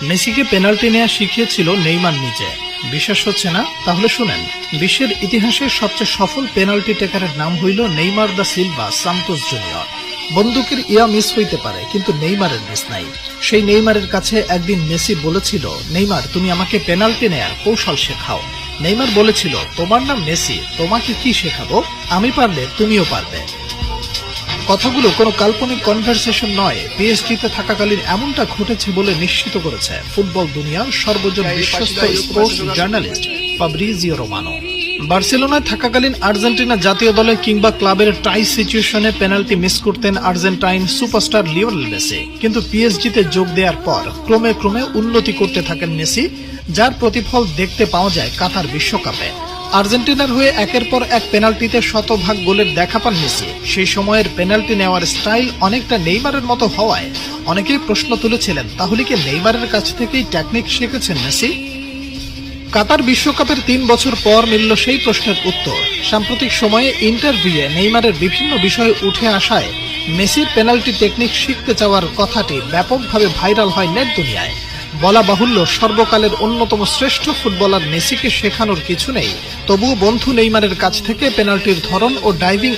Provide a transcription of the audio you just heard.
মেসিকে পেনাল্টি নেওয়া শিখিয়েছিল নেইমার নিজে। বিশ্বাস হচ্ছে না? তাহলে শুনেন। বিশ্বের ইতিহাসের সবচেয়ে সফল পেনাল্টি টেকারের নাম হইল Neymar da Silva Santos junior. বন্দুকের ইয়া মিস হইতে পারে, কিন্তু নেইমারের মিস নাই। সেই নেইমারের কাছে একদিন মেসি বলেছিল, নেইমার তুমি আমাকে পেনাল্টি নেয়ার কৌশল শেখাও। নেইমার বলেছিল, তোমার নাম মেসি, তোমাকে কি শেখাবো? আমি পারলে তুমিও পারবে। কথাগুলো কোনো কাল্পনিক কনভারসেশন নয়, পিএসজিতে থাকাকালীন এমনটা ঘটেছে বলে নিশ্চিত করেছে ফুটবল দুনিয়ার সর্বজন বিশ্বস্ত স্পোর্টস জার্নালিস্ট ফাব্রিজিও রোমানো। বার্সেলোনায় থাকাকালীন আর্জেন্টিনা জাতীয় দলে কিংবা ক্লাবের টাই সিচুয়েশনে পেনাল্টি মিস করতেন আর্জেন্টাইন সুপারস্টার লিওনেল মেসি। কিন্তু পিএসজিতে যোগ দেওয়ার পর ক্রমে ক্রমে উন্নতি করতে থাকেন মেসি, যার প্রতিফল দেখতে পাওয়া যায় কাতার বিশ্বকাপে। আর্জেন্টিনার হয়ে একের পর এক পেনাল্টিতে শতভাগ গোলের দেখা পান মেসি। সেই সময়ের পেনাল্টি নেওয়ার স্টাইল অনেকটা নেইমারের মতো হওয়ায় অনেকেই প্রশ্ন তুলেছিলেন, তাহলে কি নেইমারের কাছ থেকেই টেকনিক শিখেছেন মেসি? কাতার বিশ্বকাপের 3 বছর পর মিলল সেই প্রশ্নের উত্তর। সাম্প্রতিক সময়ে ইন্টারভিউয়ে নেইমারের বিভিন্ন বিষয়ে উঠে আসায় মেসির পেনাল্টি টেকনিক শিখতে চাওয়ার কথাটি ব্যাপকভাবে ভাইরাল হয় নেট দুনিয়ায়। বলা বাহুল্য, সর্বকালের অন্যতম শ্রেষ্ঠ ফুটবলার মেসিকে শেখানোর কিছু নেই, তবুও বন্ধু নেইমারের কাছ থেকে পেনাল্টির ধরন ও ডাইভিং